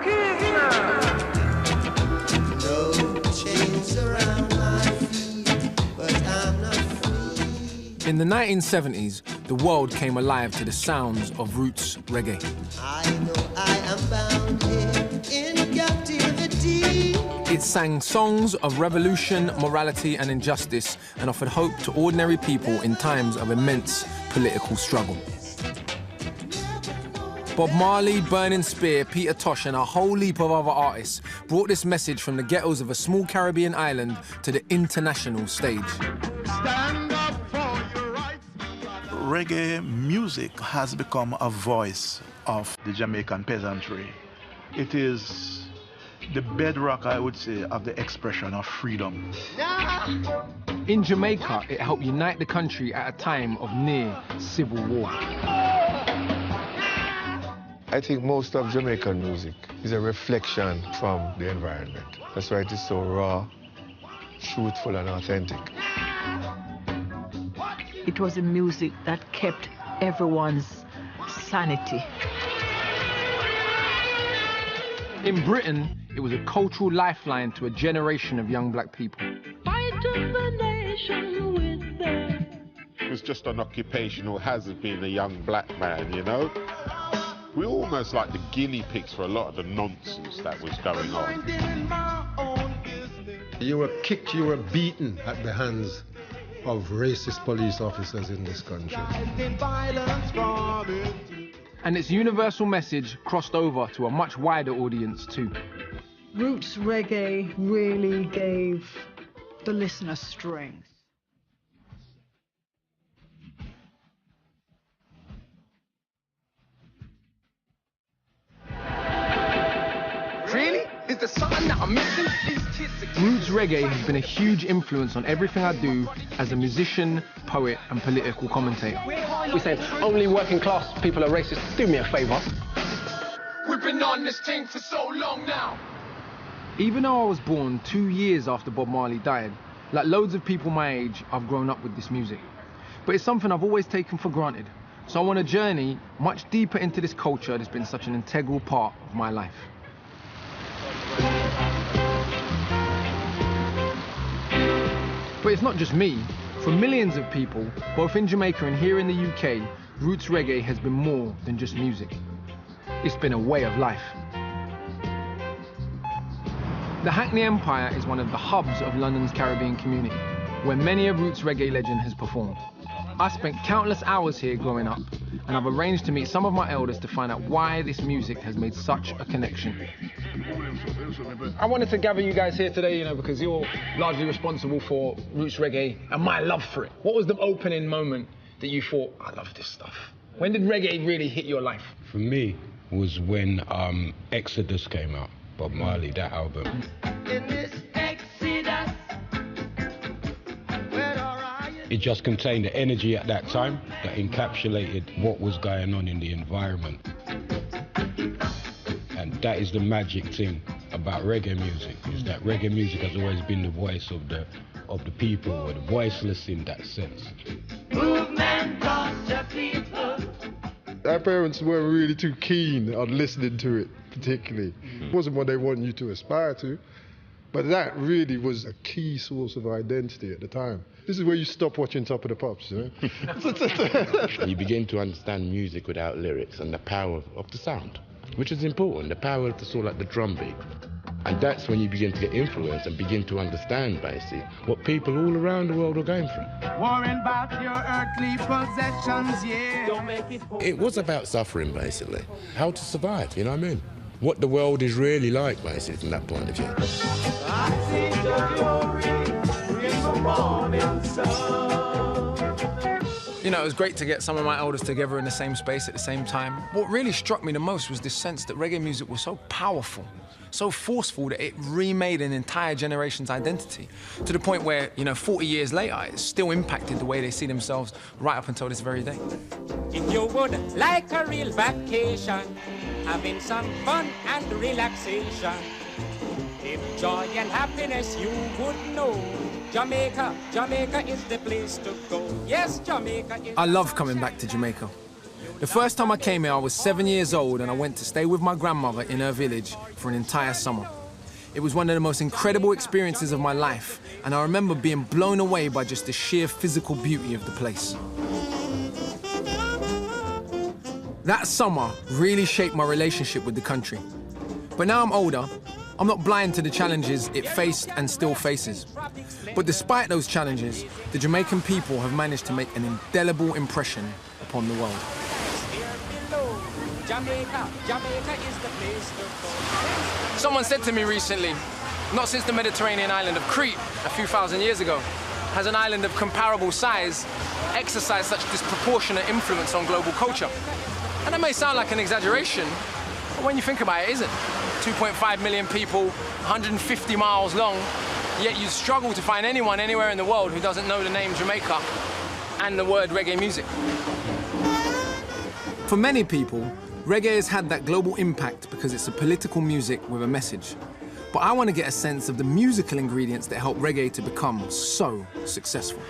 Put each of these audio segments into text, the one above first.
kids now. No chains around my feet, but I'm not free. In the 1970s, the world came alive to the sounds of roots reggae. I know I am bound here in captivity. It sang songs of revolution, morality and injustice and offered hope to ordinary people in times of immense political struggle. Bob Marley, Burning Spear, Peter Tosh and a whole heap of other artists brought this message from the ghettos of a small Caribbean island to the international stage. Stand up for your rights. Reggae music has become a voice of the Jamaican peasantry. It is the bedrock, I would say, of the expression of freedom. In Jamaica, it helped unite the country at a time of near civil war. I think most of Jamaican music is a reflection from the environment. That's why it is so raw, truthful and authentic. It was a music that kept everyone's sanity. In Britain, it was a cultural lifeline to a generation of young black people. Fighting the nation with them. It was just an occupation, or has been a young black man, you know? We're almost like the guinea pigs for a lot of the nonsense that was going on. You were kicked, you were beaten at the hands of racist police officers in this country. And its universal message crossed over to a much wider audience too. Roots reggae really gave the listener strength. Really? Is the sign that I'm missing? Roots reggae has been a huge influence on everything I do as a musician, poet and political commentator. We said only working class people are racist. Do me a favour. We've been on this thing for so long now. Even though I was born 2 years after Bob Marley died, like loads of people my age, I've grown up with this music. But it's something I've always taken for granted. So I want to journey much deeper into this culture that's been such an integral part of my life. But it's not just me. For millions of people, both in Jamaica and here in the UK, roots reggae has been more than just music. It's been a way of life. The Hackney Empire is one of the hubs of London's Caribbean community, where many a roots reggae legend has performed. I spent countless hours here growing up, and I've arranged to meet some of my elders to find out why this music has made such a connection. I wanted to gather you guys here today, you know, because you're largely responsible for roots reggae and my love for it. What was the opening moment that you thought, I love this stuff? When did reggae really hit your life? For me, was when Exodus came out, Bob Marley, that album. In this Exodus, where are you? It just contained the energy at that time that encapsulated what was going on in the environment. And that is the magic thing about reggae music, is that reggae music has always been the voice of the people, or the voiceless in that sense. Movement of the people. Our parents weren't really too keen on listening to it, particularly. It wasn't what they wanted you to aspire to, but that really was a key source of identity at the time. This is where you stop watching Top of the Pops, you know? You begin to understand music without lyrics and the power of the sound, which is important, the power of the sort of like the drum beat. And that's when you begin to get influenced and begin to understand, basically, what people all around the world are going through. Worrying about your earthly possessions, yeah. Don't make it. It was about suffering, basically. How to survive, you know what I mean? What the world is really like, basically, from that point of view. I see the glory in the morning sun. You know, it was great to get some of my elders together in the same space at the same time. What really struck me the most was this sense that reggae music was so powerful, so forceful, that it remade an entire generation's identity, to the point where, you know, 40 years later, it's still impacted the way they see themselves right up until this very day. If you would like a real vacation, having some fun and relaxation, if joy and happiness you would know, Jamaica is the place to go. Yes, Jamaica is... I love coming back to Jamaica. The first time I came here, I was 7 years old and I went to stay with my grandmother in her village for an entire summer. It was one of the most incredible experiences of my life, and I remember being blown away by just the sheer physical beauty of the place. That summer really shaped my relationship with the country. But now I'm older, I'm not blind to the challenges it faced and still faces. But despite those challenges, the Jamaican people have managed to make an indelible impression upon the world. Jamaica is the place to go. Someone said to me recently, not since the Mediterranean island of Crete a few thousand years ago, has an island of comparable size exercised such disproportionate influence on global culture. And that may sound like an exaggeration, but when you think about it, it isn't. 2.5 million people, 150 miles long, yet you struggle to find anyone anywhere in the world who doesn't know the name Jamaica and the word reggae music. For many people, reggae has had that global impact because it's a political music with a message. But I want to get a sense of the musical ingredients that help reggae to become so successful.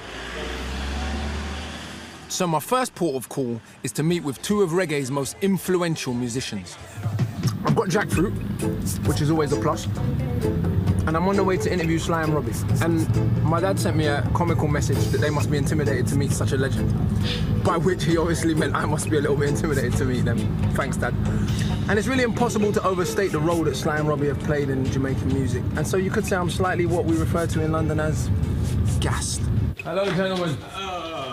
So my first port of call is to meet with two of reggae's most influential musicians. I've got jackfruit, which is always a plus, and I'm on the way to interview Sly and Robbie. And my dad sent me a comical message that they must be intimidated to meet such a legend, by which he obviously meant I must be a little bit intimidated to meet them. Thanks, Dad. And it's really impossible to overstate the role that Sly and Robbie have played in Jamaican music. And so you could say I'm slightly what we refer to in London as gassed. Hello, gentlemen.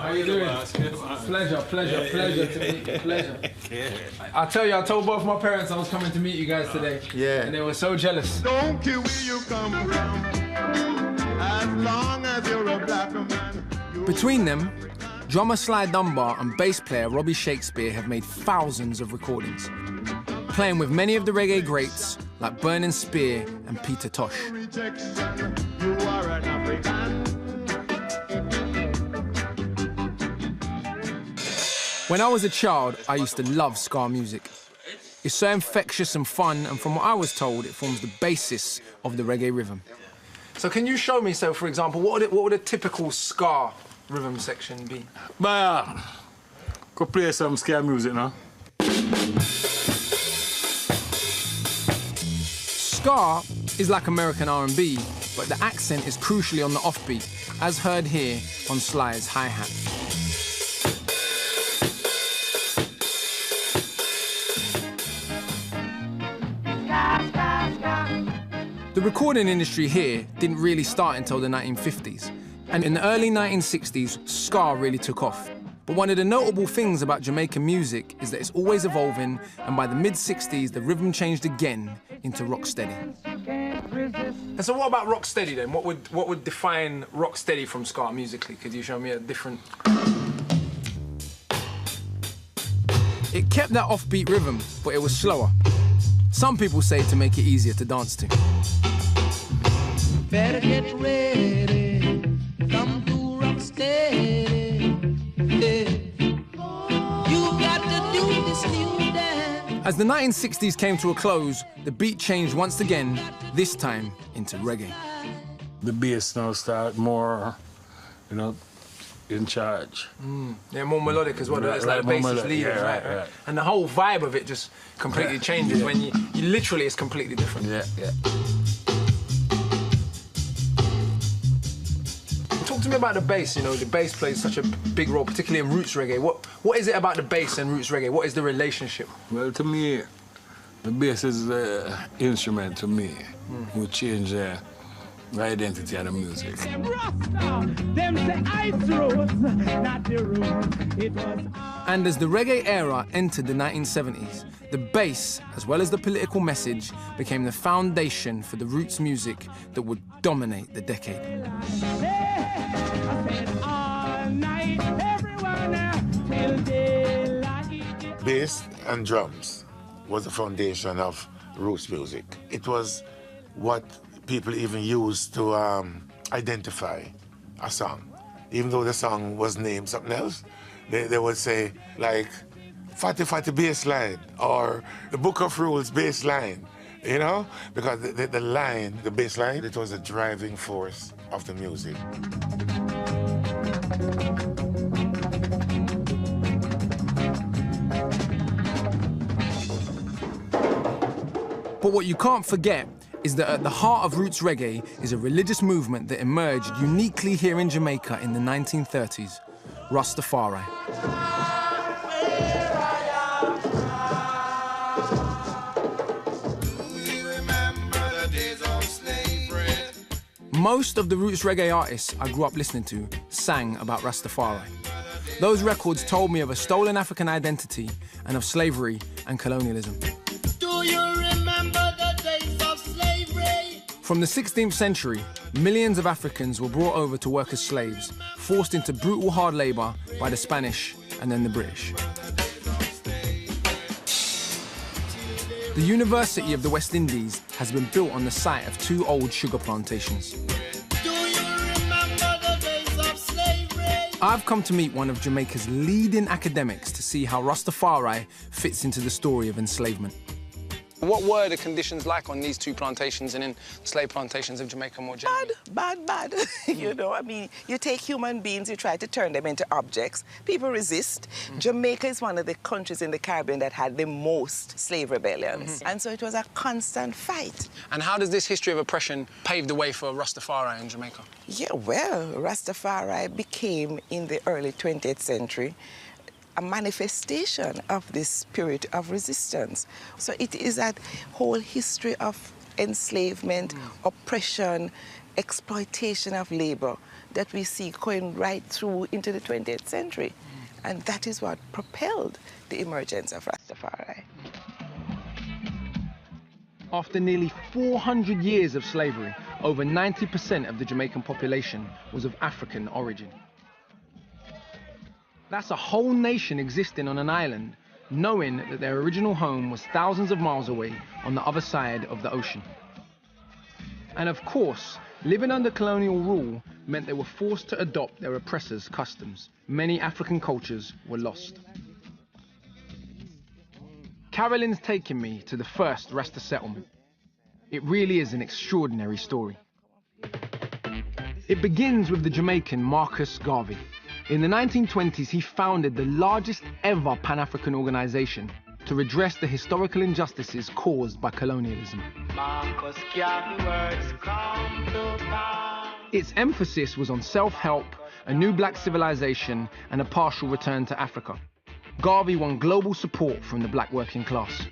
How you doing? Pleasure to meet you, pleasure. I tell you, I told both my parents I was coming to meet you guys today. Yeah. And they were so jealous. Don't care where you come from, as long as you're a black man. Between them, drummer Sly Dunbar and bass player Robbie Shakespeare have made thousands of recordings, playing with many of the reggae greats like Burning Spear and Peter Tosh. You are an African. When I was a child, I used to love ska music. It's so infectious and fun, and from what I was told, it forms the basis of the reggae rhythm. So can you show me, so for example, what would a typical ska rhythm section be? Go play some ska music now. Ska is like American R&B, but the accent is crucially on the offbeat, as heard here on Sly's hi-hat. The recording industry here didn't really start until the 1950s, and in the early 1960s, ska really took off. But one of the notable things about Jamaican music is that it's always evolving, and by the mid-60s, the rhythm changed again into rocksteady. And so what about rocksteady then? What would define rocksteady from ska musically? Could you show me a different... It kept that offbeat rhythm, but it was slower. Some people say to make it easier to dance to. Better get ready, come to rocksteady. You got to do this new dance. As the 1960s came to a close, the beat changed once again, this time into reggae. The bass now start more, you know, in charge. Yeah, more melodic as well. It's like the bass is leading, right? And the whole vibe of it just completely changes when you literally, it's completely different. Yeah. Talk to me about the bass. You know, the bass plays such a big role, particularly in roots reggae. What is it about the bass and roots reggae? What is the relationship? Well, to me, the bass is the instrument to me who change the identity of the music. And as the reggae era entered the 1970s, the bass, as well as the political message, became the foundation for the roots music that would dominate the decade. Bass and drums was the foundation of roots music. It was what people even used to identify a song. Even though the song was named something else, they would say, like, Fatty Fatty bass line, or the Book of Rules bass line, you know? Because the line, the bass line, it was the driving force of the music. But what you can't forget is that at the heart of roots reggae is a religious movement that emerged uniquely here in Jamaica in the 1930s, Rastafari. Most of the roots reggae artists I grew up listening to sang about Rastafari. Those records told me of a stolen African identity and of slavery and colonialism. Do you remember the days of slavery? From the 16th century, millions of Africans were brought over to work as slaves, forced into brutal hard labor by the Spanish and then the British. The University of the West Indies has been built on the site of two old sugar plantations. Do you remember the days of slavery? I've come to meet one of Jamaica's leading academics to see how Rastafari fits into the story of enslavement. What were the conditions like on these two plantations and in slave plantations of Jamaica more generally? Bad. You know, I mean, you take human beings, you try to turn them into objects. People resist. Jamaica is one of the countries in the Caribbean that had the most slave rebellions. And so it was a constant fight. And how does this history of oppression pave the way for Rastafari in Jamaica? Yeah, well, Rastafari became, in the early 20th century, a manifestation of this spirit of resistance. So it is that whole history of enslavement, oppression, exploitation of labor that we see going right through into the 20th century. And that is what propelled the emergence of Rastafari. After nearly 400 years of slavery, over 90% of the Jamaican population was of African origin. That's a whole nation existing on an island, knowing that their original home was thousands of miles away on the other side of the ocean. And of course, living under colonial rule meant they were forced to adopt their oppressors' customs. Many African cultures were lost. Carolyn's taken me to the first Rasta settlement. It really is an extraordinary story. It begins with the Jamaican Marcus Garvey. In the 1920s, he founded the largest ever Pan-African organization to redress the historical injustices caused by colonialism. Its emphasis was on self-help, a new black civilization, and a partial return to Africa. Garvey won global support from the black working class.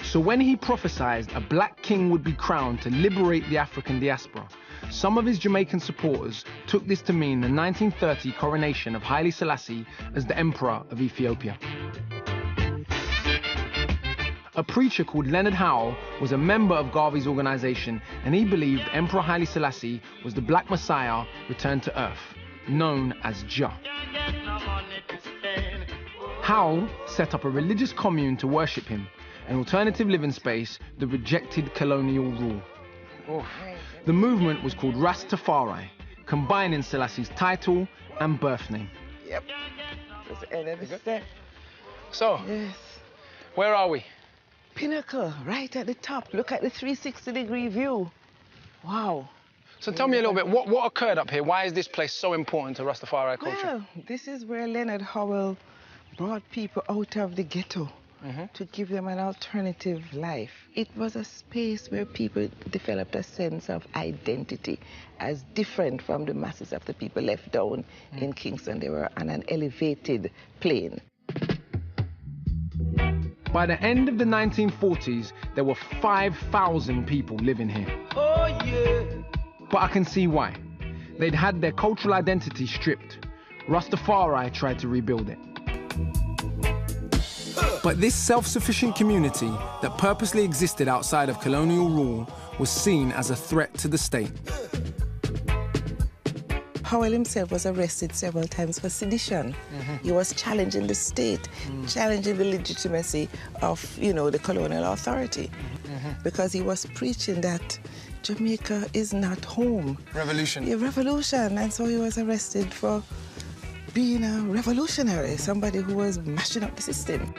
So when he prophesied a black king would be crowned to liberate the African diaspora, some of his Jamaican supporters took this to mean the 1930 coronation of Haile Selassie as the Emperor of Ethiopia. A preacher called Leonard Howell was a member of Garvey's organization, and he believed Emperor Haile Selassie was the Black Messiah returned to Earth, known as Jah. Howell set up a religious commune to worship him, an alternative living space that rejected colonial rule. The movement was called Rastafari, combining Selassie's title and birth name. Yep. That's the end of the step. So, yes. Where are we? Pinnacle, right at the top. Look at the 360-degree view. Wow. So tell me a little bit, what occurred up here? Why is this place so important to Rastafari culture? Well, this is where Leonard Howell brought people out of the ghetto to give them an alternative life. It was a space where people developed a sense of identity as different from the masses of the people left down in Kingston. They were on an elevated plane. By the end of the 1940s, there were 5,000 people living here. Oh, yeah. But I can see why. They'd had their cultural identity stripped. Rastafari tried to rebuild it. But this self-sufficient community that purposely existed outside of colonial rule was seen as a threat to the state. Howell himself was arrested several times for sedition. He was challenging the state, challenging the legitimacy of, you know, the colonial authority, because he was preaching that Jamaica is not home. Revolution. Yeah, revolution. And so he was arrested for being a revolutionary, somebody who was mashing up the system.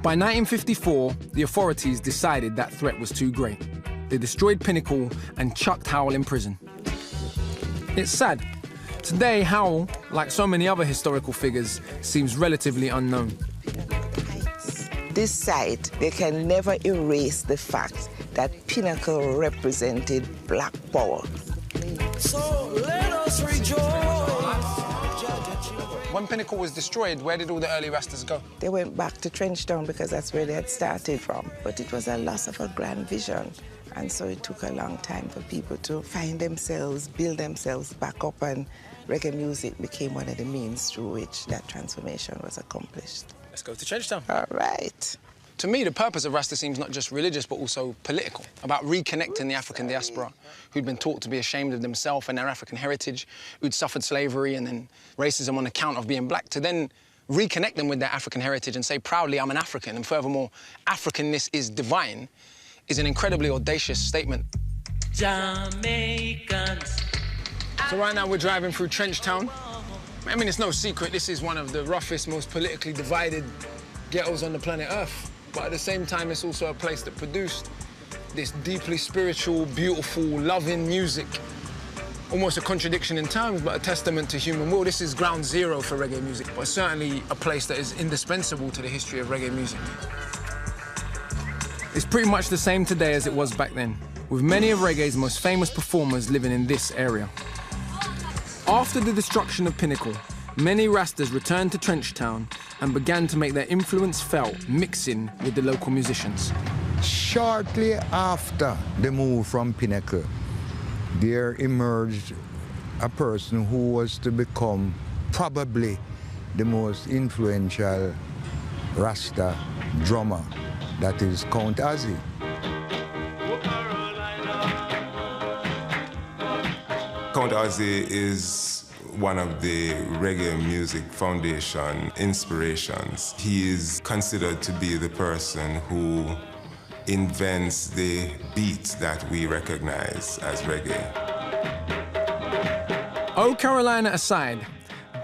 By 1954, the authorities decided that threat was too great. They destroyed Pinnacle and chucked Howell in prison. It's sad. Today, Howell, like so many other historical figures, seems relatively unknown. this site, they can never erase the fact that Pinnacle represented black power. So let us rejoice. When Pinnacle was destroyed, where did all the early Rastas go? They went back to Trenchtown because that's where they had started from. But it was a loss of a grand vision. And so it took a long time for people to find themselves, build themselves back up, and reggae music became one of the means through which that transformation was accomplished. Let's go to Trenchtown. All right. To me, the purpose of Rasta seems not just religious, but also political, about reconnecting the African diaspora who'd been taught to be ashamed of themselves and their African heritage, who'd suffered slavery and then racism on account of being black, to then reconnect them with their African heritage and say proudly, I'm an African, and furthermore, Africanness is divine, is an incredibly audacious statement. Jamaicans. So right now we're driving through Trenchtown. I mean, it's no secret, this is one of the roughest, most politically divided ghettos on the planet Earth. But at the same time, it's also a place that produced this deeply spiritual, beautiful, loving music. Almost a contradiction in terms, but a testament to human will. This is ground zero for reggae music, but certainly a place that is indispensable to the history of reggae music. It's pretty much the same today as it was back then, with many of reggae's most famous performers living in this area. After the destruction of Pinnacle, many Rastas returned to Trenchtown and began to make their influence felt, mixing with the local musicians. Shortly after the move from Pinnacle, there emerged a person who was to become probably the most influential Rasta drummer, that is Count Ozzy. Count Ozzy is one of the Reggae Music Foundation inspirations. He is considered to be the person who invents the beat that we recognize as reggae. Oh, Carolina aside,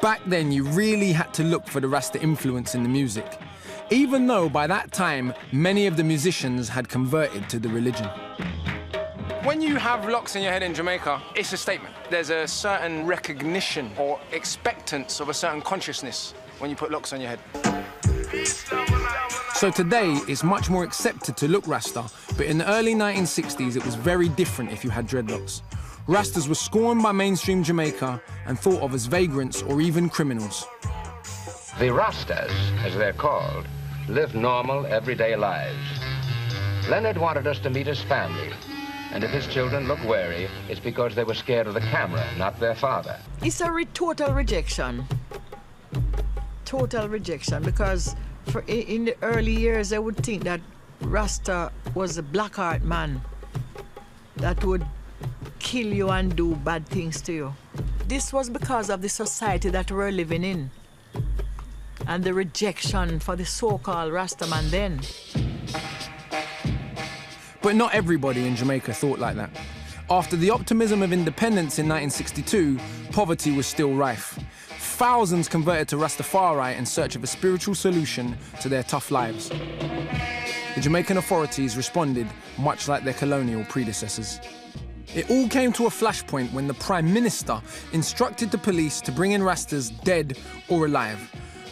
back then you really had to look for the Rasta influence in the music, even though by that time many of the musicians had converted to the religion. When you have locks in your head in Jamaica, it's a statement. There's a certain recognition or expectance of a certain consciousness when you put locks on your head. So today, it's much more accepted to look Rasta, but in the early 1960s, it was very different if you had dreadlocks. Rastas were scorned by mainstream Jamaica and thought of as vagrants or even criminals. The Rastas, as they're called, live normal, everyday lives. Leonard wanted us to meet his family. And if his children look wary, it's because they were scared of the camera, not their father. It's a total rejection. Total rejection, because in the early years, I would think that Rasta was a black heart man that would kill you and do bad things to you. This was because of the society that we're living in and the rejection for the so-called Rasta man then. But not everybody in Jamaica thought like that. After the optimism of independence in 1962, poverty was still rife. Thousands converted to Rastafari in search of a spiritual solution to their tough lives. The Jamaican authorities responded much like their colonial predecessors. It all came to a flashpoint when the Prime Minister instructed the police to bring in Rastas dead or alive.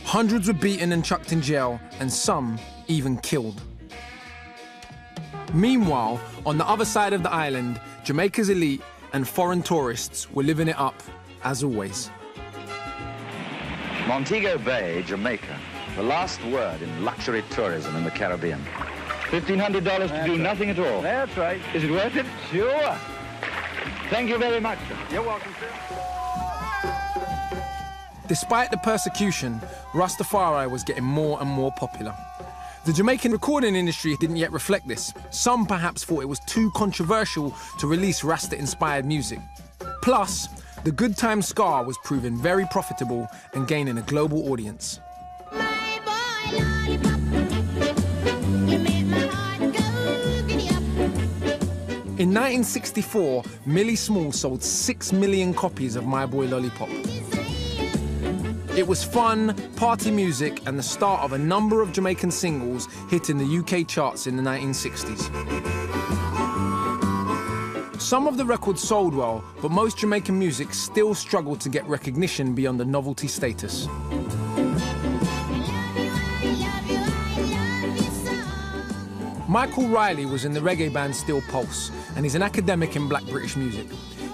Hundreds were beaten and chucked in jail, and some even killed. Meanwhile, on the other side of the island, Jamaica's elite and foreign tourists were living it up, as always. Montego Bay, Jamaica, the last word in luxury tourism in the Caribbean. $1,500 to do nothing at all. That's right. Is it worth it? Sure. Thank you very much, sir. You're welcome, sir. Despite the persecution, Rastafari was getting more and more popular. The Jamaican recording industry didn't yet reflect this. Some perhaps thought it was too controversial to release Rasta-inspired music. Plus, the good time ska was proving very profitable and gaining a global audience. In 1964, Millie Small sold 6 million copies of My Boy Lollipop. It was fun, party music, and the start of a number of Jamaican singles hitting the UK charts in the 1960s. Some of the records sold well, but most Jamaican music still struggled to get recognition beyond the novelty status. Michael Riley was in the reggae band Steel Pulse, and he's an academic in Black British music.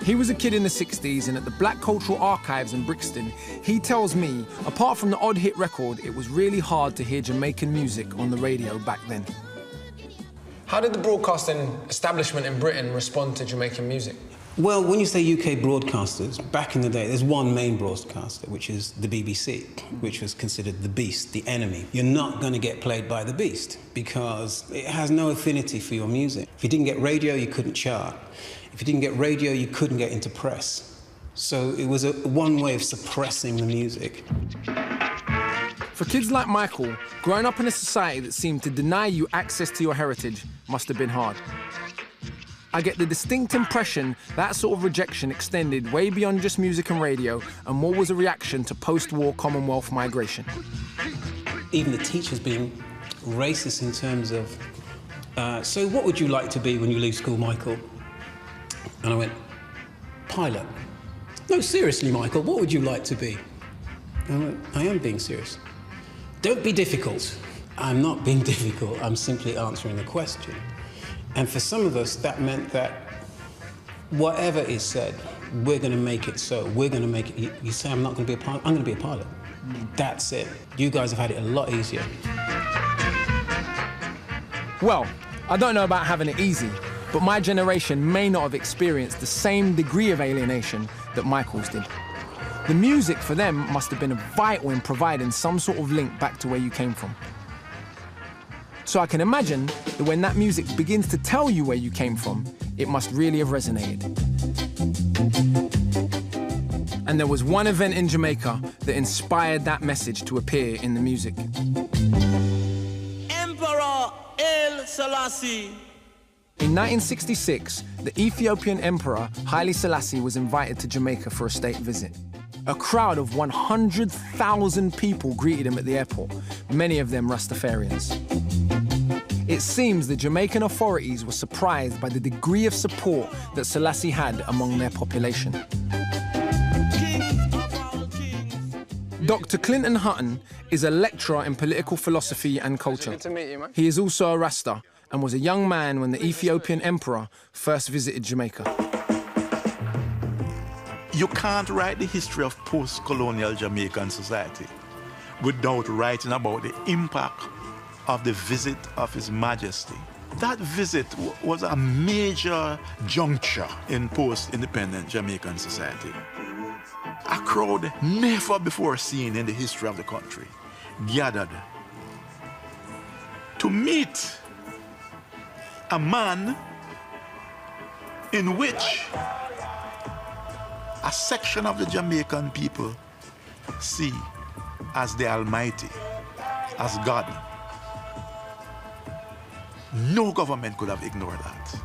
He was a kid in the 60s, and at the Black Cultural Archives in Brixton, he tells me, apart from the odd hit record, it was really hard to hear Jamaican music on the radio back then. How did the broadcasting establishment in Britain respond to Jamaican music? Well, when you say UK broadcasters, back in the day, there's one main broadcaster, which is the BBC, which was considered the beast, the enemy. You're not going to get played by the beast because it has no affinity for your music. If you didn't get radio, you couldn't chart. If you didn't get radio, you couldn't get into press. So it was one way of suppressing the music. For kids like Michael, growing up in a society that seemed to deny you access to your heritage must have been hard. I get the distinct impression that sort of rejection extended way beyond just music and radio and more was a reaction to post-war Commonwealth migration. Even the teachers being racist in terms of, so what would you like to be when you leave school, Michael? And I went, pilot. No, seriously, Michael, what would you like to be? And I went, I am being serious. Don't be difficult. I'm not being difficult, I'm simply answering the question. And for some of us, that meant that whatever is said, we're going to make it so. We're going to make it. You say, I'm not going to be a pilot, I'm going to be a pilot. That's it. You guys have had it a lot easier. Well, I don't know about having it easy, but my generation may not have experienced the same degree of alienation that Michael's did. The music for them must have been vital in providing some sort of link back to where you came from. So I can imagine that when that music begins to tell you where you came from, it must really have resonated. And there was one event in Jamaica that inspired that message to appear in the music. Emperor El Selassie. In 1966, the Ethiopian Emperor Haile Selassie was invited to Jamaica for a state visit. A crowd of 100,000 people greeted him at the airport, many of them Rastafarians. It seems the Jamaican authorities were surprised by the degree of support that Selassie had among their population. Dr. Clinton Hutton is a lecturer in political philosophy and culture. Good to meet you, man. He is also a Rasta and was a young man when the Ethiopian emperor first visited Jamaica. You can't write the history of post-colonial Jamaican society without writing about the impact of the visit of His Majesty. That visit was a major juncture in post-independent Jamaican society. A crowd never before seen in the history of the country gathered to meet a man in which a section of the Jamaican people see as the Almighty, as God. No government could have ignored that.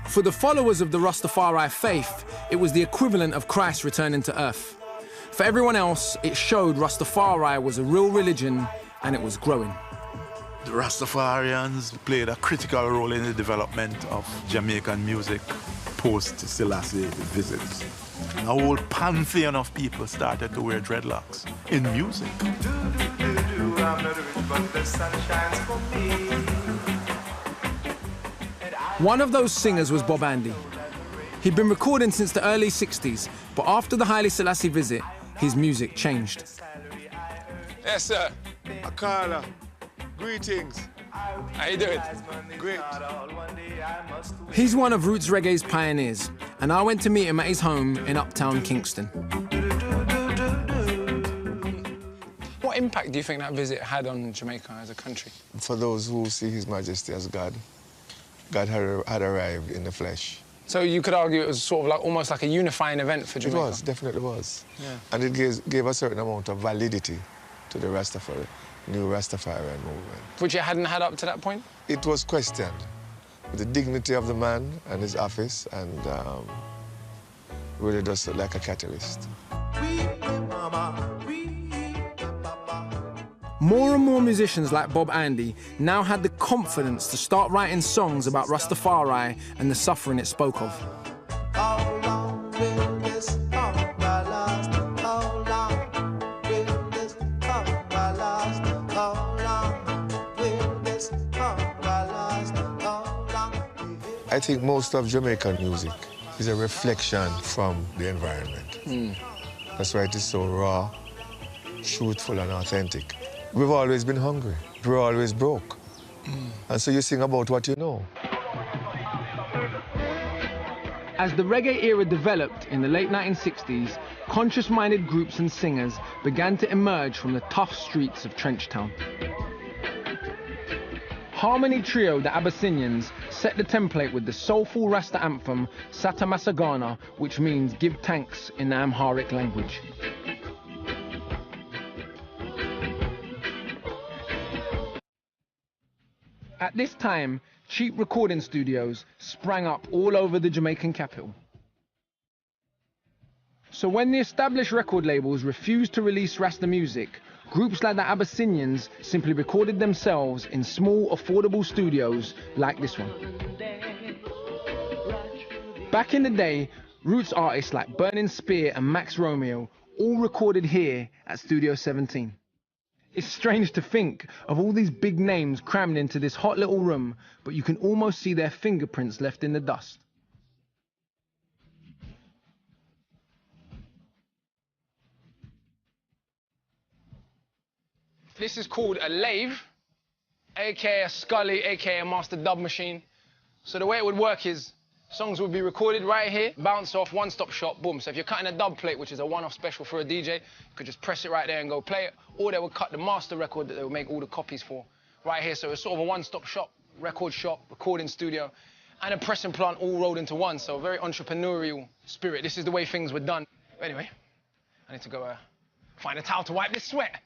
For the followers of the Rastafari faith, it was the equivalent of Christ returning to earth. For everyone else, it showed Rastafari was a real religion and it was growing. The Rastafarians played a critical role in the development of Jamaican music post-Selassie visits. A whole pantheon of people started to wear dreadlocks in music. One of those singers was Bob Andy. He'd been recording since the early 60s, but after the Haile Selassie visit, his music changed. Yes, sir. Akala. Greetings. How you doing? Great. He's one of roots reggae's pioneers, and I went to meet him at his home in uptown Kingston. What impact do you think that visit had on Jamaica as a country? For those who see His Majesty as God, God had arrived in the flesh. So you could argue it was sort of like almost like a unifying event for Jamaica? It was, definitely was. Yeah. And it gave a certain amount of validity to the Rastafari, new Rastafarian movement. Which it hadn't had up to that point? It was questioned. The dignity of the man and his office, and really just like a catalyst. More and more musicians like Bob Andy now had the confidence to start writing songs about Rastafari and the suffering it spoke of. I think most of Jamaican music is a reflection from the environment. That's why it is so raw, truthful, and authentic. We've always been hungry. We're always broke. And so you sing about what you know. As the reggae era developed in the late 1960s, conscious-minded groups and singers began to emerge from the tough streets of Trenchtown. Harmony trio the Abyssinians set the template with the soulful Rasta anthem Sata Masagana, which means give thanks in the Amharic language. At this time, cheap recording studios sprang up all over the Jamaican capital. So when the established record labels refused to release Rasta music, groups like the Abyssinians simply recorded themselves in small, affordable studios like this one. Back in the day, roots artists like Burning Spear and Max Romeo all recorded here at Studio 17. It's strange to think of all these big names crammed into this hot little room, but you can almost see their fingerprints left in the dust. This is called a lathe, aka a Scully, aka a master dub machine. So the way it would work is songs would be recorded right here, bounce off, one-stop shop, boom. So if you're cutting a dub plate, which is a one-off special for a DJ, you could just press it right there and go play it. Or they would cut the master record that they would make all the copies for right here. So it's sort of a one-stop shop, record shop, recording studio, and a pressing plant all rolled into one. So a very entrepreneurial spirit. This is the way things were done. Anyway, I need to go find a towel to wipe this sweat.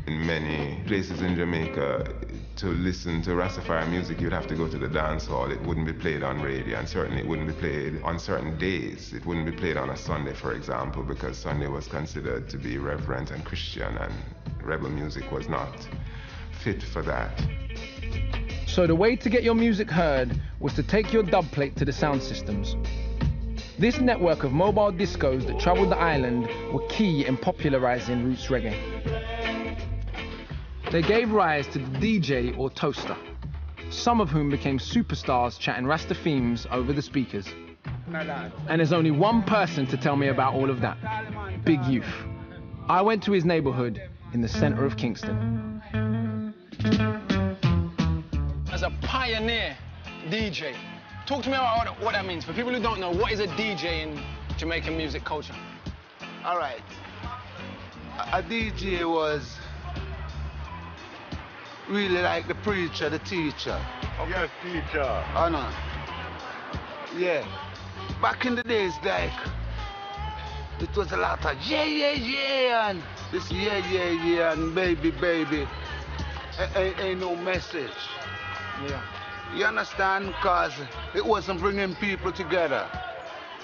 In many places in Jamaica, to listen to Rastafari music, you'd have to go to the dance hall. It wouldn't be played on radio, and certainly it wouldn't be played on certain days. It wouldn't be played on a Sunday, for example, because Sunday was considered to be reverent and Christian, and rebel music was not fit for that. So the way to get your music heard was to take your dub plate to the sound systems. This network of mobile discos that traveled the island were key in popularizing roots reggae. They gave rise to the DJ or toaster, some of whom became superstars chatting Rasta themes over the speakers. And there's only one person to tell me about all of that, Big Youth. I went to his neighborhood in the center of Kingston. As a pioneer DJ, talk to me about what that means. For people who don't know, what is a DJ in Jamaican music culture? All right. A DJ was really like the preacher, the teacher. Okay. Yes, teacher. Oh, no. Yeah. Back in the days, like, it was a lot of yeah, and this yeah, and baby. Ain't no message. Yeah. You understand? Because it wasn't bringing people together.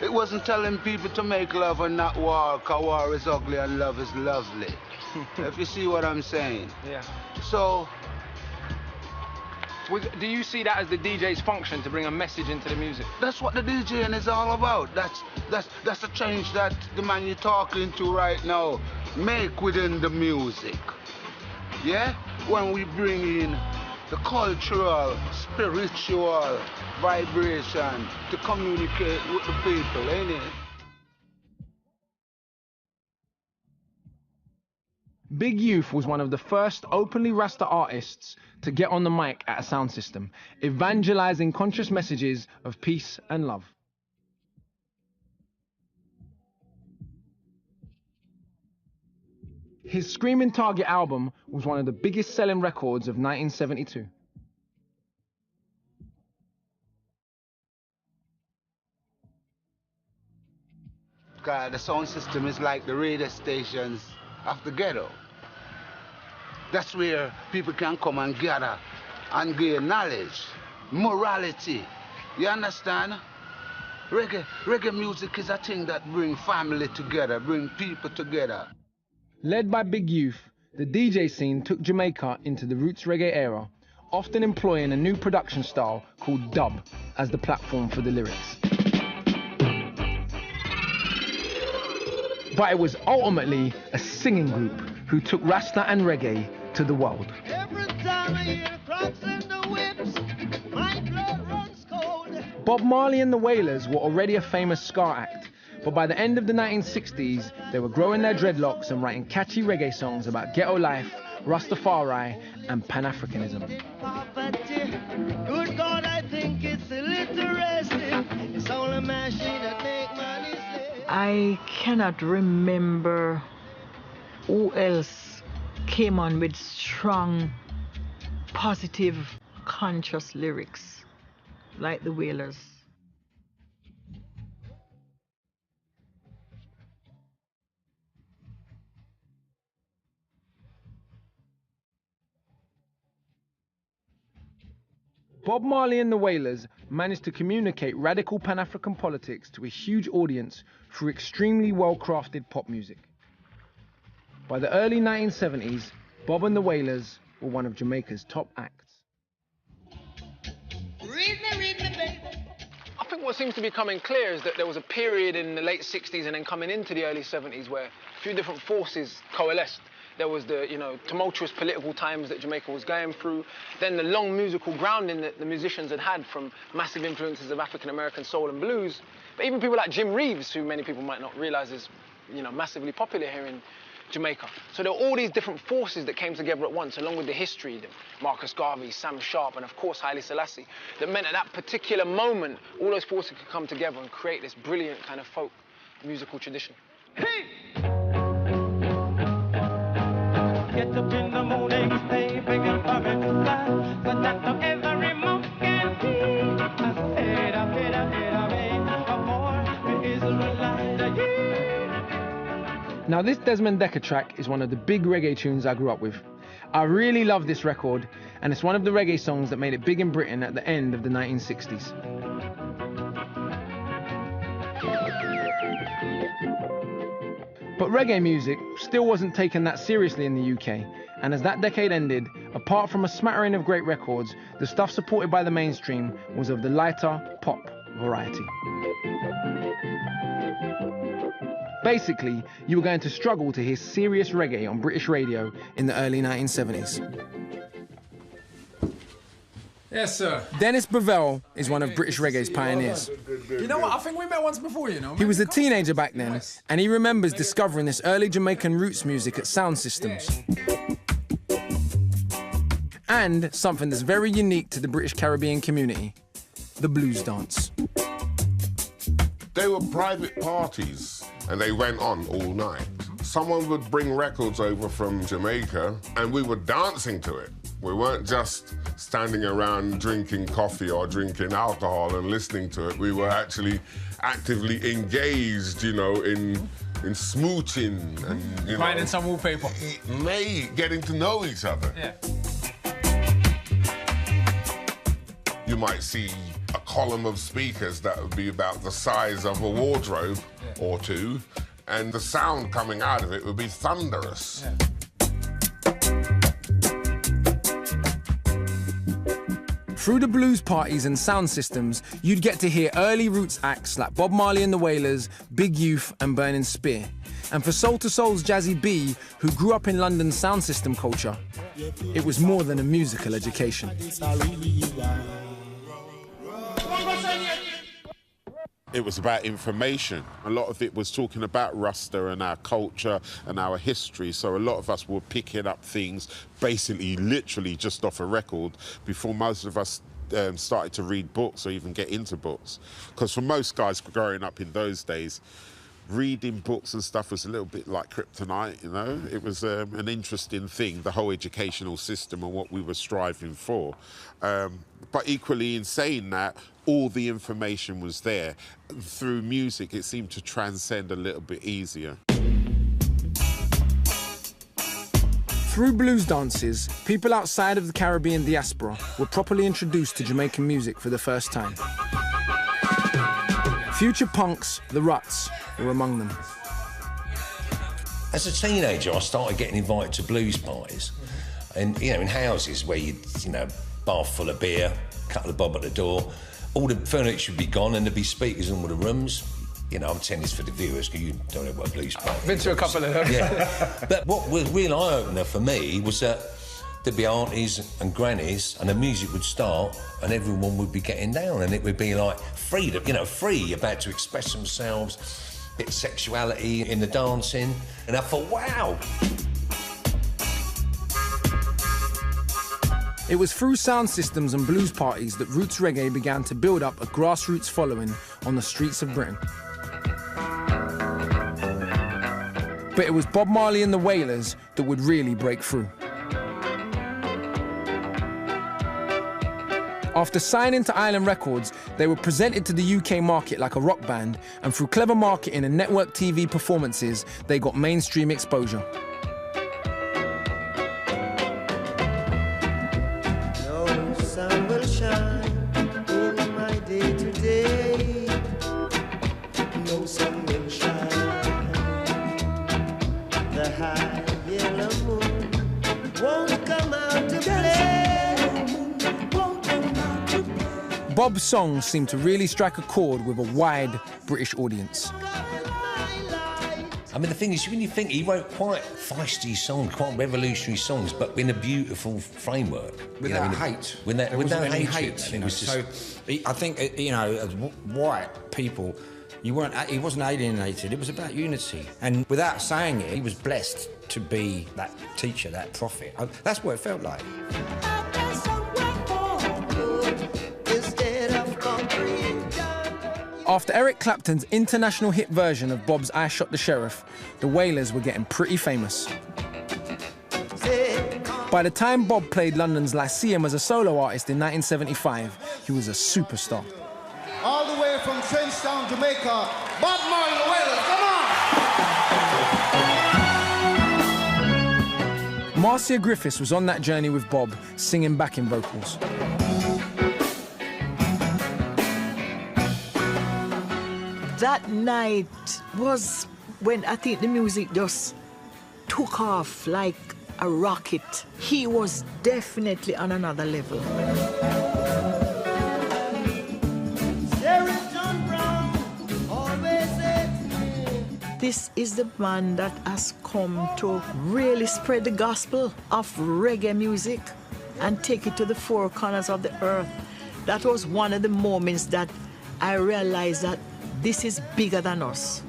It wasn't telling people to make love and not war, because war is ugly and love is lovely. If you see what I'm saying. Yeah. So, do you see that as the DJ's function, to bring a message into the music? That's what the DJing is all about. That's the change that the man you're talking to right now make within the music. Yeah? When we bring in the cultural, spiritual vibration to communicate with the people, ain't it? Big Youth was one of the first openly Rasta artists to get on the mic at a sound system, evangelizing conscious messages of peace and love. His Screaming Target album was one of the biggest selling records of 1972. God, the sound system is like the radio stations of the ghetto. That's where people can come and gather and gain knowledge, morality. You understand? Reggae music is a thing that brings family together, brings people together. Led by Big Youth, the DJ scene took Jamaica into the roots reggae era, often employing a new production style called dub as the platform for the lyrics. But it was ultimately a singing group who took Rasta and reggae to the world. Every time I hear the clocks and the whips, Bob Marley and the Wailers were already a famous ska act, but by the end of the 1960s, they were growing their dreadlocks and writing catchy reggae songs about ghetto life, Rastafari, and Pan-Africanism. Good God, I think it's illiteracy. It's all a machine that make money slave. I cannot remember who else came on with strong, positive, conscious lyrics like the Wailers. Bob Marley and the Wailers managed to communicate radical Pan-African politics to a huge audience through extremely well-crafted pop music. By the early 1970s, Bob and the Wailers were one of Jamaica's top acts. Read me, baby. I think what seems to be coming clear is that there was a period in the late 60s and then coming into the early 70s where a few different forces coalesced. There was the, tumultuous political times that Jamaica was going through. Then the long musical grounding that the musicians had from massive influences of African-American soul and blues. But even people like Jim Reeves, who many people might not realize is, massively popular here in Jamaica. So there were all these different forces that came together at once, along with the history, Marcus Garvey, Sam Sharpe, and of course Haile Selassie, that meant at that particular moment, all those forces could come together and create this brilliant kind of folk musical tradition. Hey! Get up in the morning, stay big and for it to fly, so that the every month can be. I said, Now this Desmond Dekker track is one of the big reggae tunes I grew up with. I really love this record, and it's one of the reggae songs that made it big in Britain at the end of the 1960s. But reggae music still wasn't taken that seriously in the UK, and as that decade ended, apart from a smattering of great records, the stuff supported by the mainstream was of the lighter, pop variety. Basically, you were going to struggle to hear serious reggae on British radio in the early 1970s. Yes, sir. Dennis Bovell is one of British reggae's pioneers. You know what? I think we met once before, He was a teenager back then, and he remembers discovering this early Jamaican roots music at Sound Systems. And something that's very unique to the British Caribbean community, the blues dance. They were private parties, and they went on all night. Someone would bring records over from Jamaica, and we were dancing to it. We weren't just standing around drinking coffee or drinking alcohol and listening to it. We were actually actively engaged, in smooching and, Writing some wallpaper. Getting to know each other. Yeah. You might see a column of speakers that would be about the size of a wardrobe or two, and the sound coming out of it would be thunderous. Yeah. Through the blues parties and sound systems, you'd get to hear early roots acts like Bob Marley and the Wailers, Big Youth and Burning Spear. And for Soul to Soul's Jazzy B, who grew up in London's sound system culture, it was more than a musical education. It was about information. A lot of it was talking about Rasta and our culture and our history, so a lot of us were picking up things basically, literally just off a record before most of us started to read books or even get into books. Because for most guys growing up in those days, reading books and stuff was a little bit like kryptonite, It was an interesting thing, the whole educational system and what we were striving for. But equally in saying that, all the information was there. Through music, it seemed to transcend a little bit easier. Through blues dances, people outside of the Caribbean diaspora were properly introduced to Jamaican music for the first time. Future punks, the Ruts, were among them. As a teenager, I started getting invited to blues parties. And, in houses where bath full of beer, couple of bob at the door, all the furniture would be gone and there'd be speakers in all the rooms. I'm telling this for the viewers because you don't know what a blues party is. Been to a couple of them. Yeah. But what was a real eye-opener for me was that there'd be aunties and grannies, and the music would start, and everyone would be getting down, and it would be like freedom, you know, free, about to express themselves, bit of sexuality in the dancing, and I thought, wow. It was through sound systems and blues parties that roots reggae began to build up a grassroots following on the streets of Britain. But it was Bob Marley and the Wailers that would really break through. After signing to Island Records, they were presented to the UK market like a rock band, and through clever marketing and network TV performances, they got mainstream exposure. No sun will shine in my day-to-day. No sun will shine. The high yellow moon won't come out to play. Bob's songs seemed to really strike a chord with a wide British audience. I mean, the thing is, when you think he wrote quite feisty songs, quite revolutionary songs, but in a beautiful framework. Without hate. Without any hatred. hate. You know? It was just... So, I think, you know, as white people, he wasn't alienated. It was about unity. And without saying it, he was blessed to be that teacher, that prophet. That's what it felt like. After Eric Clapton's international hit version of Bob's I Shot the Sheriff, the Wailers were getting pretty famous. By the time Bob played London's Lyceum as a solo artist in 1975, he was a superstar. All the way from Trenchtown, Jamaica, Bob Marley, the Wailers, come on! Marcia Griffiths was on that journey with Bob, singing backing vocals. That night was when I think the music just took off like a rocket. He was definitely on another level. This is the man that has come to really spread the gospel of reggae music and take it to the four corners of the earth. That was one of the moments that I realized that this is bigger than us,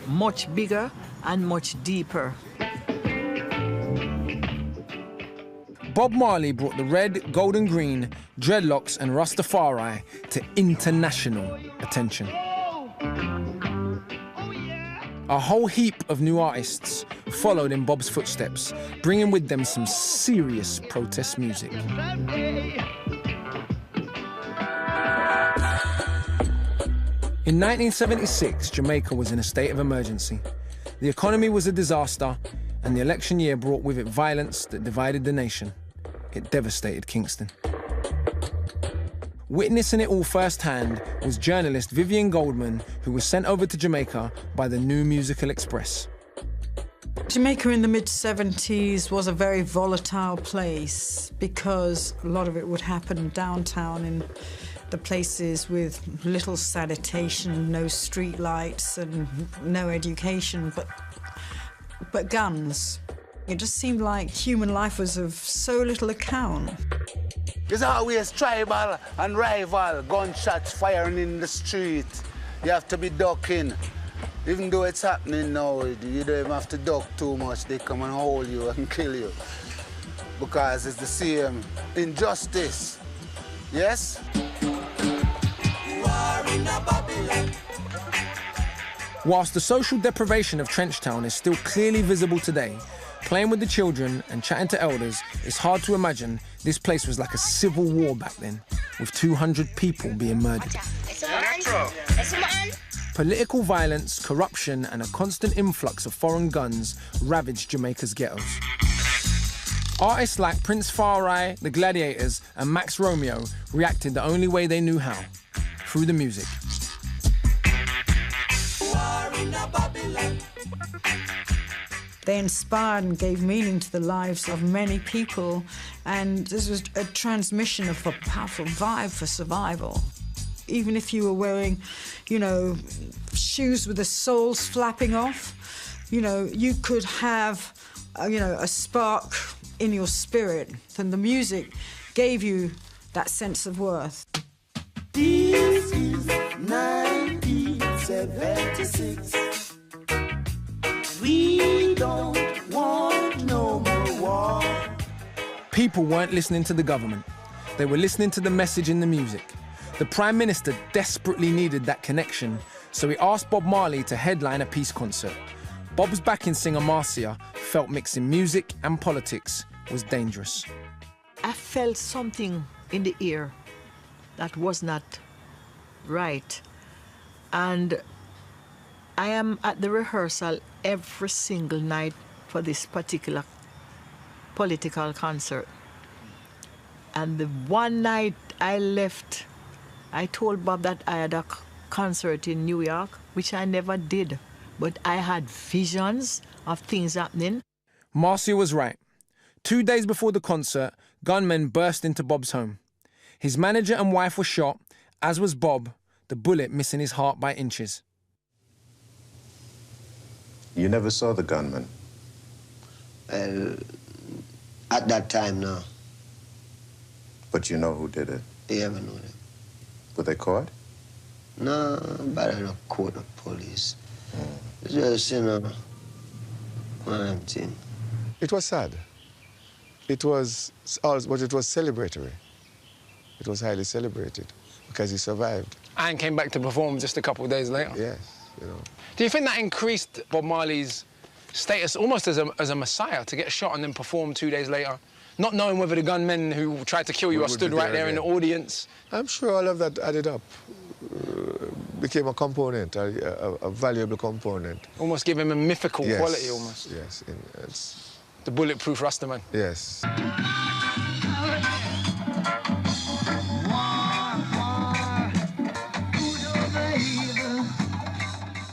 much bigger and much deeper. Bob Marley brought the red, gold and green, dreadlocks and Rastafari to international attention. A whole heap of new artists followed in Bob's footsteps, bringing with them some serious protest music. In 1976, Jamaica was in a state of emergency. The economy was a disaster, and the election year brought with it violence that divided the nation. It devastated Kingston. Witnessing it all firsthand was journalist Vivian Goldman, who was sent over to Jamaica by the New Musical Express. Jamaica in the mid-70s was a very volatile place because a lot of it would happen downtown in the places with little sanitation, no street lights and no education, but guns. It just seemed like human life was of so little account. It's always tribal and rival, gunshots firing in the street. You have to be ducking. Even though it's happening now, you don't even have to duck too much. They come and hold you and kill you. Because it's the same injustice. Yes? Whilst the social deprivation of Trenchtown is still clearly visible today, playing with the children and chatting to elders, it's hard to imagine this place was like a civil war back then, with 200 people being murdered. Political violence, corruption, and a constant influx of foreign guns ravaged Jamaica's ghettos. Artists like Prince Farai, The Gladiators, and Max Romeo reacted the only way they knew how, through the music. They inspired and gave meaning to the lives of many people, and this was a transmission of a powerful vibe for survival. Even if you were wearing, you know, shoes with the soles flapping off, you know, you could have a spark in your spirit, then the music gave you that sense of worth. This is 1976. We don't want no more war. People weren't listening to the government. They were listening to the message in the music. The Prime Minister desperately needed that connection, so he asked Bob Marley to headline a peace concert. Bob's backing singer Marcia felt mixing music and politics was dangerous. I felt something in the air that was not right. And I am at the rehearsal every single night for this particular political concert. And the one night I left, I told Bob that I had a concert in New York, which I never did, but I had visions of things happening. Marcia was right. 2 days before the concert, gunmen burst into Bob's home. His manager and wife were shot, as was Bob, the bullet missing his heart by inches. You never saw the gunman? Well, at that time, no. But you know who did it? You ever know them? Were they caught? No, but I don't call the police. It's just, one thing. It was sad. It was, but it was celebratory. It was highly celebrated because he survived. And came back to perform just a couple of days later. Yes, Do you think that increased Bob Marley's status almost as a messiah to get shot and then perform 2 days later? Not knowing whether the gunmen who tried to kill you are stood right there in the audience? I'm sure all of that added up. Became a component, a valuable component. Almost give him a mythical quality, almost. Yes, it's... The bulletproof Rastaman. Yes.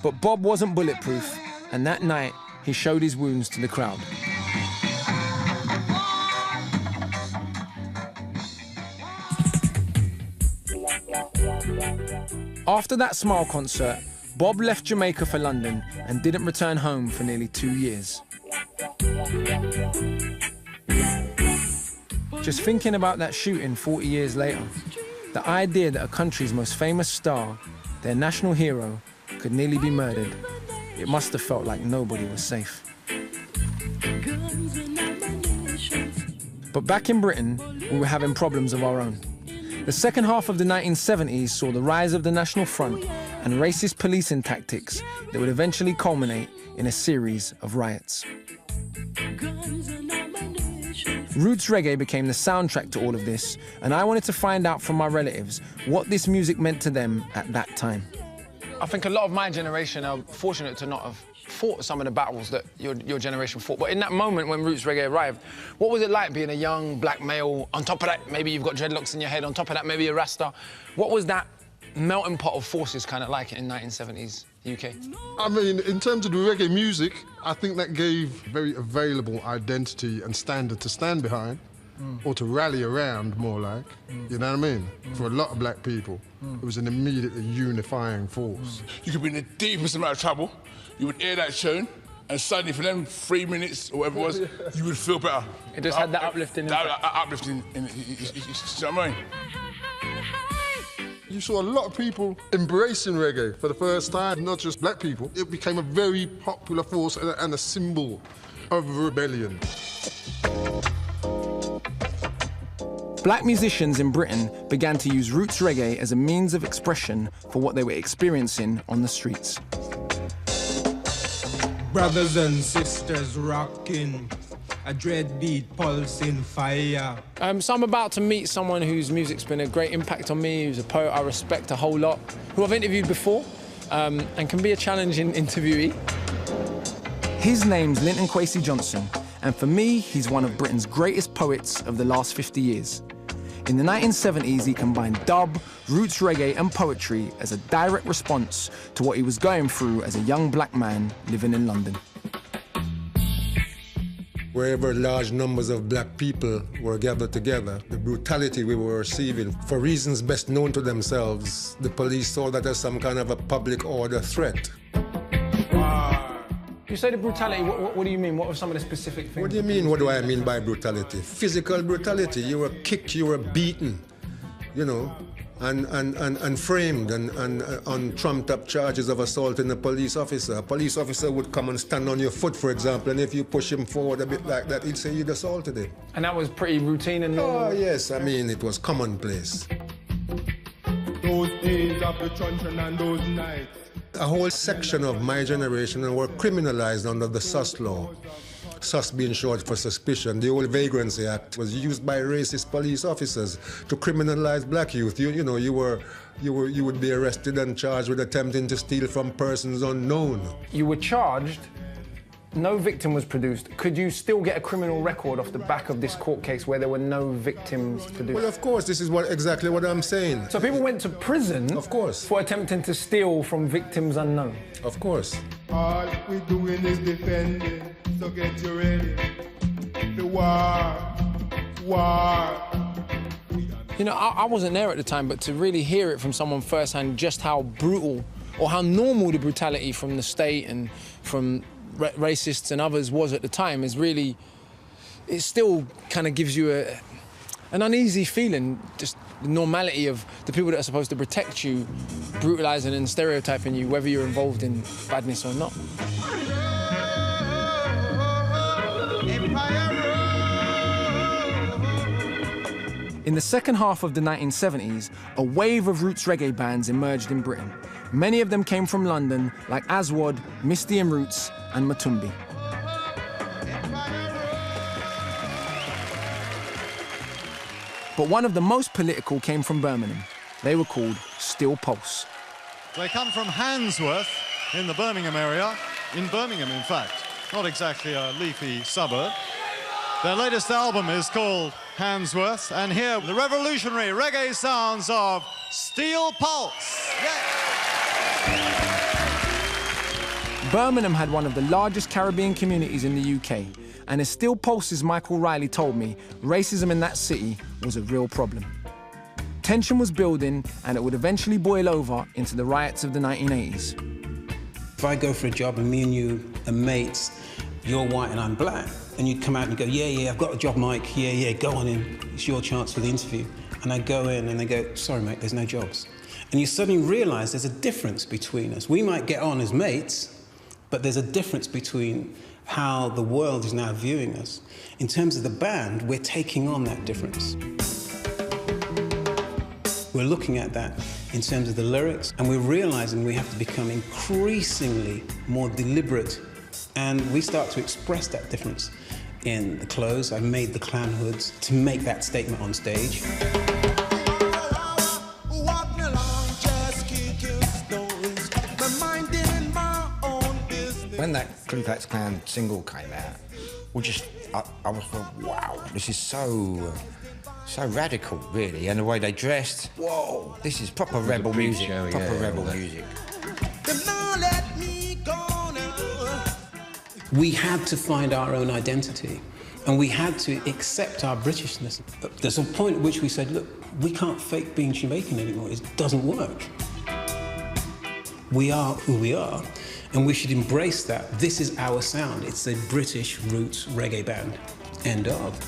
But Bob wasn't bulletproof, and that night he showed his wounds to the crowd. After that Smile concert, Bob left Jamaica for London and didn't return home for nearly 2 years. Just thinking about that shooting 40 years later, the idea that a country's most famous star, their national hero, could nearly be murdered, it must have felt like nobody was safe. But back in Britain, we were having problems of our own. The second half of the 1970s saw the rise of the National Front and racist policing tactics that would eventually culminate in a series of riots. Roots reggae became the soundtrack to all of this, and I wanted to find out from my relatives what this music meant to them at that time. I think a lot of my generation are fortunate to not have fought some of the battles that your generation fought. But in that moment when Roots Reggae arrived, what was it like being a young black male? On top of that, maybe you've got dreadlocks in your head. On top of that, maybe a Rasta. What was that melting pot of forces kind of like in 1970s UK? I mean, in terms of the reggae music, I think that gave very available identity and standard to stand behind, or to rally around, more like. You know what I mean? For a lot of black people, it was an immediately unifying force. You could be in the deepest amount of trouble, you would hear that tune, and suddenly for them 3 minutes or whatever it was, you would feel better. It just had that uplifting impact. Uplifting, you know what I mean? You saw a lot of people embracing reggae for the first time, not just black people. It became a very popular force and a symbol of rebellion. Black musicians in Britain began to use roots reggae as a means of expression for what they were experiencing on the streets. Brothers and sisters rocking, a dread beat pulsing fire. So I'm about to meet someone whose music's been a great impact on me, who's a poet I respect a whole lot, who I've interviewed before, and can be a challenging interviewee. His name's Linton Kwesi Johnson, and for me, he's one of Britain's greatest poets of the last 50 years. In the 1970s, he combined dub, roots reggae and poetry as a direct response to what he was going through as a young black man living in London. Wherever large numbers of black people were gathered together, the brutality we were receiving, for reasons best known to themselves, the police saw that as some kind of a public order threat. you say the brutality, what do you mean? What are some of the specific things? What do you mean, what do I mean by brutality? Physical brutality. You were kicked, you were beaten, you know, and framed and on trumped-up charges of assaulting a police officer. A police officer would come and stand on your foot, for example, and if you push him forward a bit like that, he'd say you'd assaulted him. And that was pretty routine and normal? Oh, yes. I mean, it was commonplace. Those days of the truncheon and those nights. A whole section of my generation were criminalized under the SUS law. SUS being short for suspicion. The old Vagrancy Act was used by racist police officers to criminalize black youth. You would be arrested and charged with attempting to steal from persons unknown. You were charged, no victim was produced. Could you still get a criminal record off the back of this court case where there were no victims produced? Well, of course, this is exactly what I'm saying. So people went to prison, of course, for attempting to steal from victims unknown? Of course. All we're doing is defending, so get you ready. The war. You know, I wasn't there at the time, but to really hear it from someone firsthand, just how brutal or how normal the brutality from the state and from racists and others was at the time is really, it still kind of gives you an uneasy feeling, just the normality of the people that are supposed to protect you brutalizing and stereotyping you, whether you're involved in badness or not. In the second half of the 1970s, a wave of roots reggae bands emerged in Britain. Many of them came from London, like Aswad, Misty and Roots, and Matumbi. But one of the most political came from Birmingham. They were called Steel Pulse. They come from Handsworth in the Birmingham area, in Birmingham, in fact. Not exactly a leafy suburb. Their latest album is called Handsworth, and here, the revolutionary reggae sounds of Steel Pulse. Birmingham had one of the largest Caribbean communities in the UK, and as Steel Pulse's Michael Riley told me, racism in that city was a real problem. Tension was building, and it would eventually boil over into the riots of the 1980s. If I go for a job and me and you are mates, you're white and I'm black, and you'd come out and go, yeah, I've got a job, Mike, yeah, go on in, it's your chance for the interview. And I go in and they go, sorry, mate, there's no jobs. And you suddenly realise there's a difference between us. We might get on as mates, but there's a difference between how the world is now viewing us. In terms of the band, we're taking on that difference. We're looking at that in terms of the lyrics, and we're realising we have to become increasingly more deliberate, and we start to express that difference in the clothes. I made the clown hoods to make that statement on stage. When that Ku Klux Klan single came out, I was like, wow, this is so radical, really, and the way they dressed. Whoa, this is proper rebel music. Music. We had to find our own identity, and we had to accept our Britishness. There's a point at which we said, look, we can't fake being Jamaican anymore. It doesn't work. We are who we are, and we should embrace that. This is our sound. It's a British roots reggae band. End of.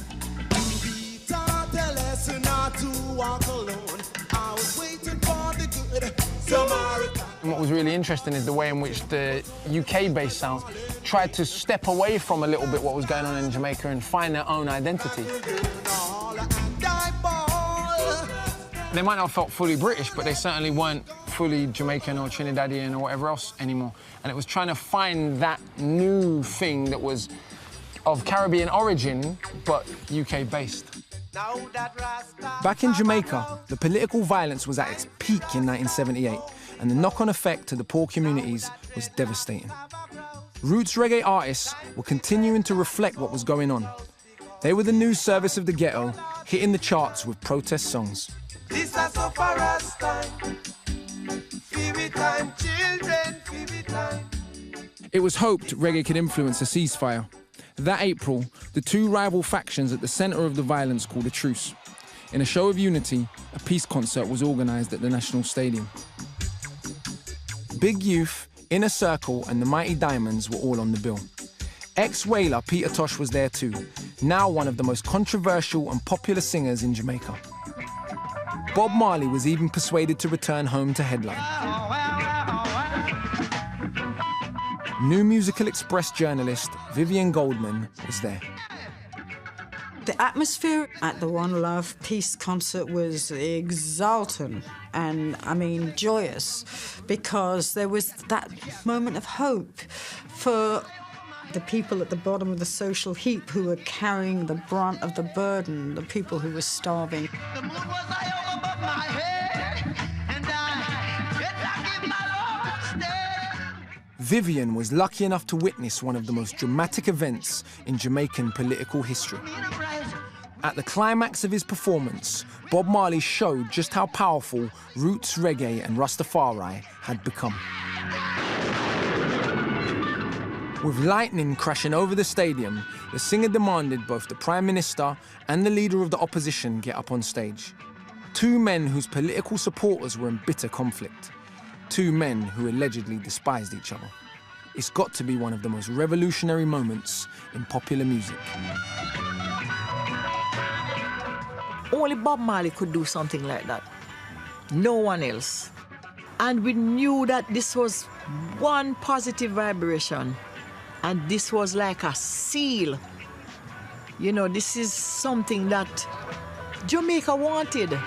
And what was really interesting is the way in which the UK-based sounds tried to step away from a little bit what was going on in Jamaica and find their own identity. They might not have felt fully British, but they certainly weren't fully Jamaican or Trinidadian or whatever else anymore. And it was trying to find that new thing that was of Caribbean origin, but UK-based. Back in Jamaica, the political violence was at its peak in 1978, and the knock-on effect to the poor communities was devastating. Roots reggae artists were continuing to reflect what was going on. They were the news service of the ghetto, hitting the charts with protest songs. This is so far as time. Fever time, children, fever time. It was hoped reggae could influence a ceasefire. That April, the two rival factions at the centre of the violence called a truce. In a show of unity, a peace concert was organised at the National Stadium. Big Youth, Inner Circle and the Mighty Diamonds were all on the bill. Ex-Whaler Peter Tosh was there too, now one of the most controversial and popular singers in Jamaica. Bob Marley was even persuaded to return home to headline. New Musical Express journalist Vivian Goldman was there. The atmosphere at the One Love Peace concert was exultant and, I mean, joyous, because there was that moment of hope for the people at the bottom of the social heap who were carrying the brunt of the burden, the people who were starving. Vivian was lucky enough to witness one of the most dramatic events in Jamaican political history. At the climax of his performance, Bob Marley showed just how powerful roots reggae and Rastafari had become. With lightning crashing over the stadium, the singer demanded both the Prime Minister and the leader of the opposition get up on stage. Two men whose political supporters were in bitter conflict. Two men who allegedly despised each other. It's got to be one of the most revolutionary moments in popular music. Only Bob Marley could do something like that. No one else. And we knew that this was one positive vibration. And this was like a seal. You know, this is something that Jamaica wanted.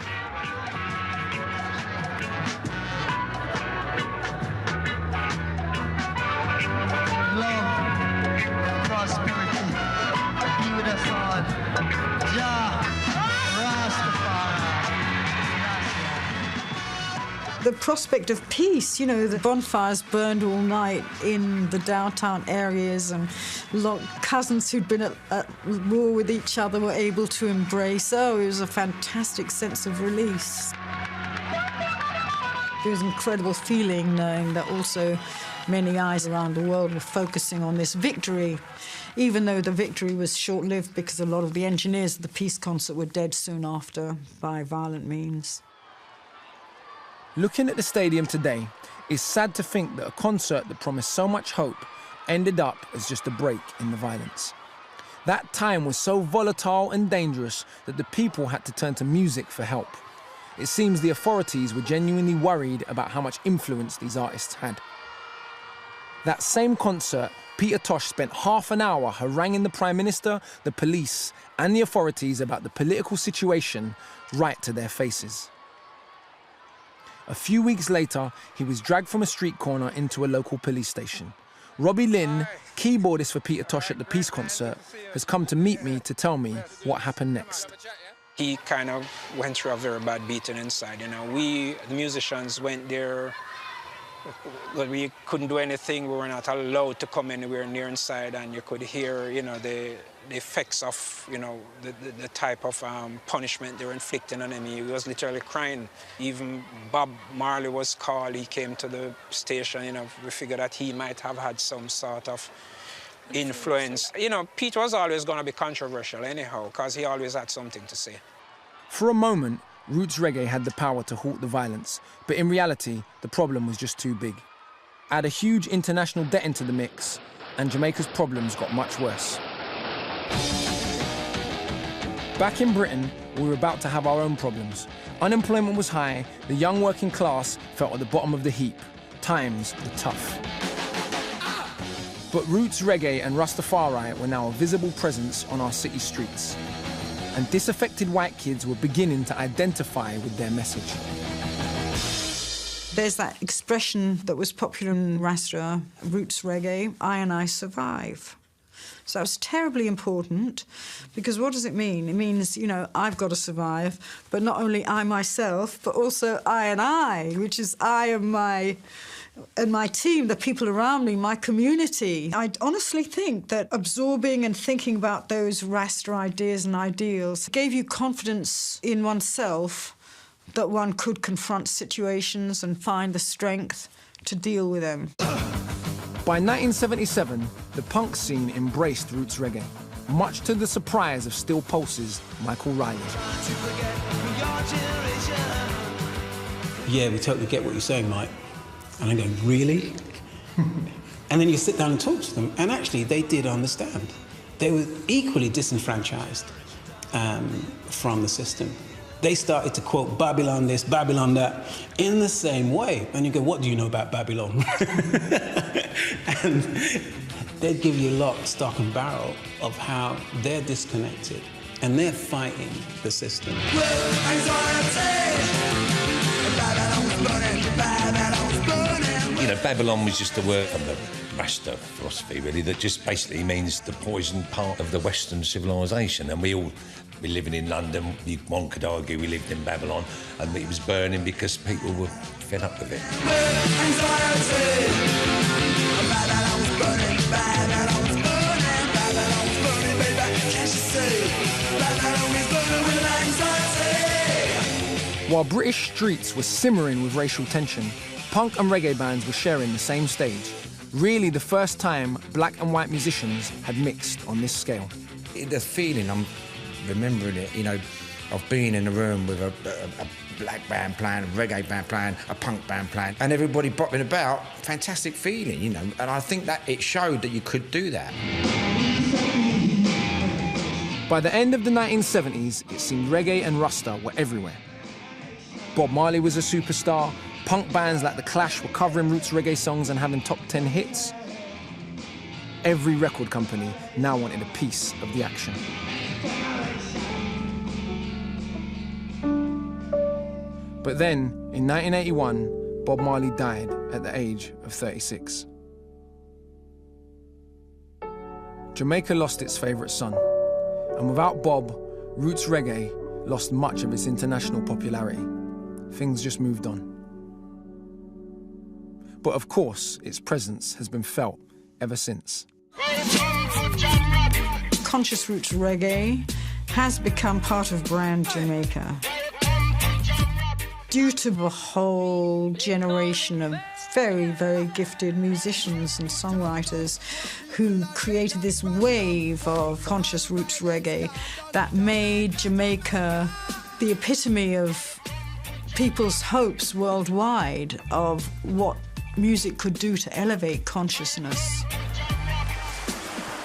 The prospect of peace, you know, the bonfires burned all night in the downtown areas, and cousins who'd been at war with each other were able to embrace. Oh, it was a fantastic sense of release. It was an incredible feeling knowing that also many eyes around the world were focusing on this victory, even though the victory was short-lived because a lot of the engineers of the peace concert were dead soon after by violent means. Looking at the stadium today, it's sad to think that a concert that promised so much hope ended up as just a break in the violence. That time was so volatile and dangerous that the people had to turn to music for help. It seems the authorities were genuinely worried about how much influence these artists had. That same concert, Peter Tosh spent half an hour haranguing the Prime Minister, the police, and the authorities about the political situation right to their faces. A few weeks later, he was dragged from a street corner into a local police station. Robbie Lynn, keyboardist for Peter Tosh at the Peace concert, has come to meet me to tell me what happened next. He kind of went through a very bad beating inside, you know. We, the musicians, went there, but we couldn't do anything. We were not allowed to come anywhere near inside, and you could hear, you know, the effects of, you know, the type of punishment they were inflicting on him. He was literally crying. Even Bob Marley was called. He came to the station, you know. We figured that he might have had some sort of influence. You know, Pete was always going to be controversial anyhow, because he always had something to say. For a moment, roots reggae had the power to halt the violence, but in reality, the problem was just too big. Add a huge international debt into the mix, and Jamaica's problems got much worse. Back in Britain, we were about to have our own problems. Unemployment was high, the young working class felt at the bottom of the heap. Times were tough. But roots reggae and Rastafari were now a visible presence on our city streets. And disaffected white kids were beginning to identify with their message. There's that expression that was popular in Rasta, roots reggae, I and I survive. So that was terribly important, because what does it mean? It means, you know, I've got to survive, but not only I myself, but also I and I, which is I and my team, the people around me, my community. I honestly think that absorbing and thinking about those Rasta ideas and ideals gave you confidence in oneself that one could confront situations and find the strength to deal with them. By 1977, the punk scene embraced roots reggae, much to the surprise of Still Pulse's Michael Riley. Yeah, we totally get what you're saying, Mike. And I go, really? And then you sit down and talk to them, and actually they did understand. They were equally disenfranchised from the system. They started to quote Babylon this, Babylon that, in the same way. And you go, what do you know about Babylon? And they'd give you lock, stock and barrel of how they're disconnected and they're fighting the system. You know, Babylon was just a word from the Rasta philosophy, really, that just basically means the poisoned part of the Western civilization. And we're living in London. One could argue we lived in Babylon, and it was burning because people were fed up with it. While British streets were simmering with racial tension, punk and reggae bands were sharing the same stage. Really the first time black and white musicians had mixed on this scale. The feeling, I'm remembering it, you know, of being in a room with a black band playing, a reggae band playing, a punk band playing, and everybody bopping about. Fantastic feeling, you know, and I think that it showed that you could do that. By the end of the 1970s, it seemed reggae and Rasta were everywhere. Bob Marley was a superstar, punk bands like The Clash were covering roots reggae songs and having top 10 hits. Every record company now wanted a piece of the action. But then, in 1981, Bob Marley died at the age of 36. Jamaica lost its favourite son, and without Bob, roots reggae lost much of its international popularity. Things just moved on. But of course, its presence has been felt ever since. Conscious roots reggae has become part of brand Jamaica due to the whole generation of very, very gifted musicians and songwriters who created this wave of conscious roots reggae that made Jamaica the epitome of people's hopes worldwide of what music could do to elevate consciousness.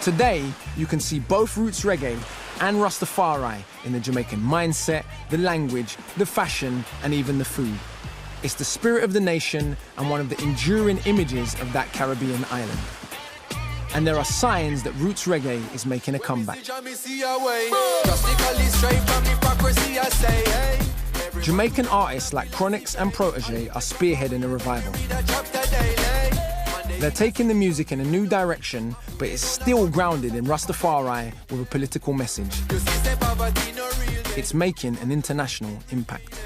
Today, you can see both roots reggae and Rastafari in the Jamaican mindset, the language, the fashion, and even the food. It's the spirit of the nation and one of the enduring images of that Caribbean island. And there are signs that roots reggae is making a comeback. Jamaican artists like Chronix and Protege are spearheading a revival. They're taking the music in a new direction, but it's still grounded in Rastafari with a political message. It's making an international impact.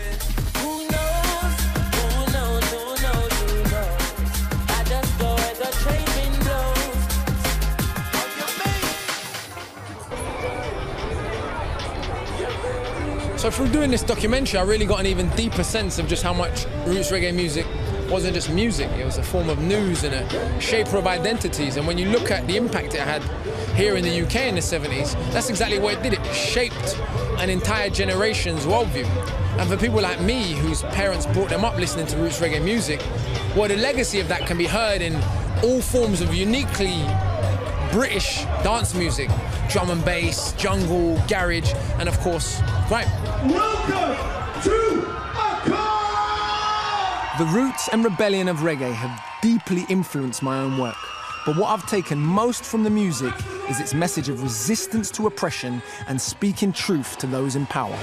So through doing this documentary, I really got an even deeper sense of just how much roots reggae music wasn't just music, it was a form of news and a shaper of identities. And when you look at the impact it had here in the UK in the 70s, that's exactly what it did. It shaped an entire generation's worldview. And for people like me, whose parents brought them up listening to roots reggae music, well, the legacy of that can be heard in all forms of uniquely British dance music, drum and bass, jungle, garage, and of course, grime. Welcome to Akala! The roots and rebellion of reggae have deeply influenced my own work. But what I've taken most from the music is its message of resistance to oppression and speaking truth to those in power.